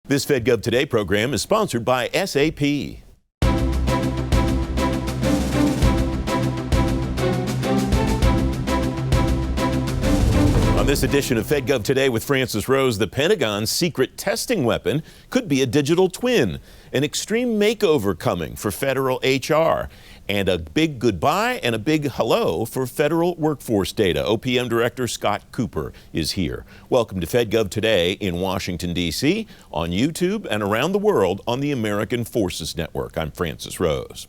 This Fed Gov Today program is sponsored by SAP. On this edition of Fed Gov Today with Francis Rose, the Pentagon's secret testing weapon could be a digital twin, an extreme makeover coming for federal HR, and a big goodbye and a big hello for federal workforce data. OPM Director Scott Cooper is here. Welcome to Fed Gov Today in Washington, D.C., on YouTube and around the world on the American Forces Network. I'm Francis Rose.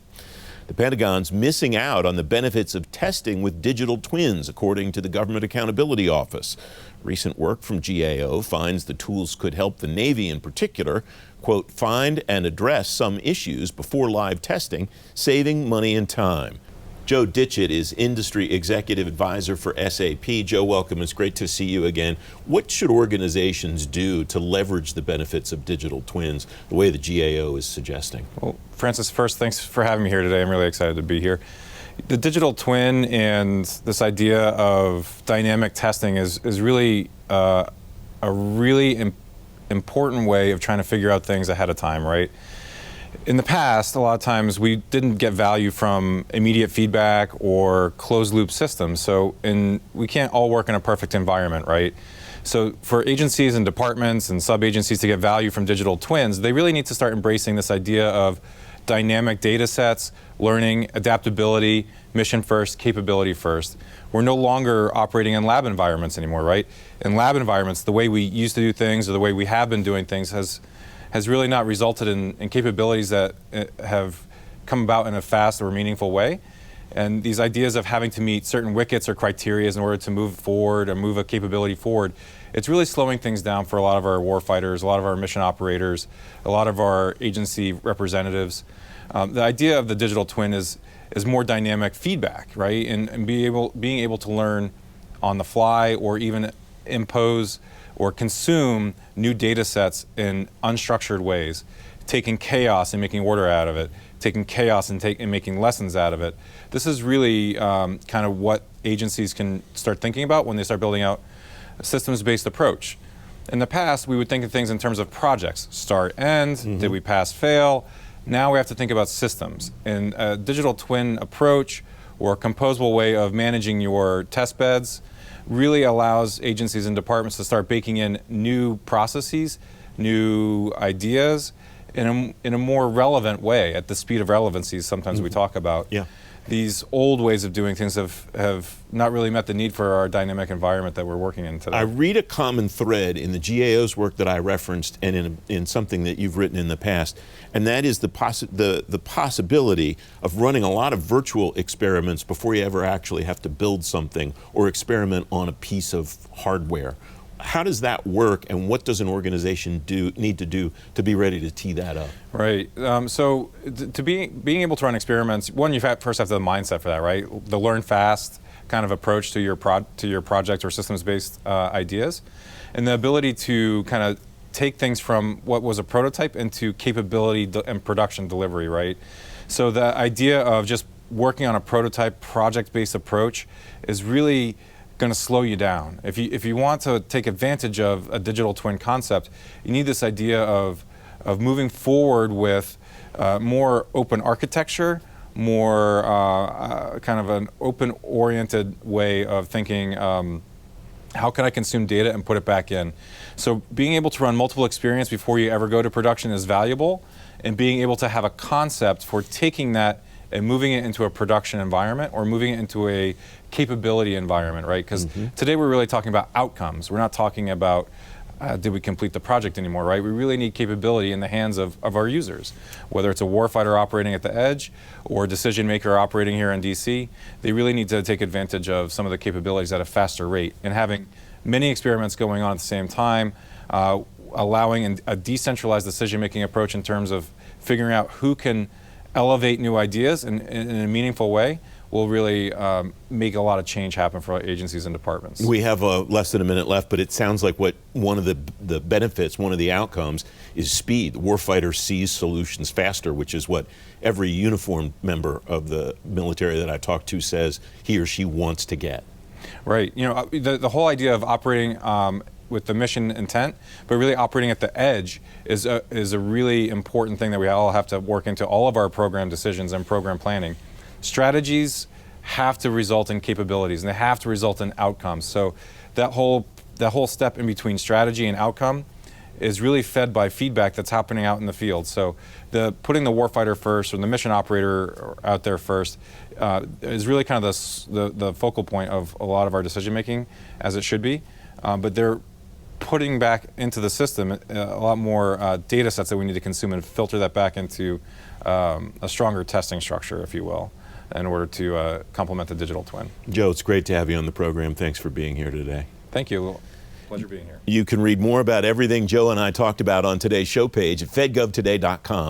The Pentagon's missing out on the benefits of testing with digital twins, according to the Government Accountability Office. Recent work from GAO finds the tools could help the Navy in particular, quote, find and address some issues before live testing, saving money and time. Joe Ditchett is Industry Executive Advisor for SAP. Joe, welcome. It's great to see you again. What should organizations do to leverage the benefits of digital twins the way the GAO is suggesting? Well, Francis, first, thanks for having me here today. I'm really excited to be here. The digital twin and this idea of dynamic testing is really a really important way of trying to figure out things ahead of time, right? In the past, a lot of times we didn't get value from immediate feedback or closed loop systems. We can't all work in a perfect environment, right? So for agencies and departments and sub-agencies to get value from digital twins, they really need to start embracing this idea of dynamic data sets, learning, adaptability, mission first, capability first. We're no longer operating in lab environments anymore, right? In lab environments, the way we used to do things or the way we have been doing things has really not resulted in capabilities that have come about in a fast or meaningful way. And these ideas of having to meet certain wickets or criteria in order to move forward or move a capability forward, it's really slowing things down for a lot of our warfighters, a lot of our mission operators, a lot of our agency representatives. The idea of the digital twin is more dynamic feedback, right? And being able to learn on the fly or even impose or consume new data sets in unstructured ways, taking chaos and making order out of it, taking chaos and making lessons out of it. This is really kind of what agencies can start thinking about when they start building out a systems-based approach. In the past, we would think of things in terms of projects, start, end, did we pass, fail? Now we have to think about systems. And a digital twin approach or a composable way of managing your test beds really allows agencies and departments to start baking in new processes, new ideas in a more relevant way at the speed of relevancies sometimes we talk about. Yeah. These old ways of doing things have not really met the need for our dynamic environment that we're working in today. I read a common thread in the GAO's work that I referenced and in something that you've written in the past, and that is the possibility of running a lot of virtual experiments before you ever actually have to build something or experiment on a piece of hardware. How does that work, and what does an organization need to do to be ready to tee that up? Right. So being able to run experiments, one, you first have the mindset for that, right? The learn fast kind of approach to your project or systems-based ideas, and the ability to kind of take things from what was a prototype into capability and production delivery, right? So the idea of just working on a prototype project-based approach is really going to slow you down. If you want to take advantage of a digital twin concept, you need this idea of moving forward with more open architecture, more kind of an open-oriented way of thinking. How can I consume data and put it back in? So being able to run multiple experiments before you ever go to production is valuable, and being able to have a concept for taking that and moving it into a production environment or moving it into a capability environment, right? Because today we're really talking about outcomes. We're not talking about did we complete the project anymore, right? We really need capability in the hands of our users. Whether it's a warfighter operating at the edge or a decision maker operating here in DC, they really need to take advantage of some of the capabilities at a faster rate. And having many experiments going on at the same time, allowing a decentralized decision-making approach in terms of figuring out who can elevate new ideas in a meaningful way will really make a lot of change happen for our agencies and departments. We have less than a minute left, but it sounds like one of the benefits, one of the outcomes is speed. The warfighter sees solutions faster, which is what every uniformed member of the military that I talk to says he or she wants to get. Right. You know, the whole idea of operating with the mission intent, but really operating at the edge is a really important thing that we all have to work into all of our program decisions and program planning. Strategies have to result in capabilities, and they have to result in outcomes. So that whole step in between strategy and outcome is really fed by feedback that's happening out in the field. So putting the warfighter first, or the mission operator out there first, is really kind of the focal point of a lot of our decision making, as it should be. But they're putting back into the system a lot more data sets that we need to consume and filter that back into a stronger testing structure, if you will, in order to complement the digital twin. Joe, it's great to have you on the program. Thanks for being here today. Thank you. Pleasure being here. You can read more about everything Joe and I talked about on today's show page at fedgovtoday.com.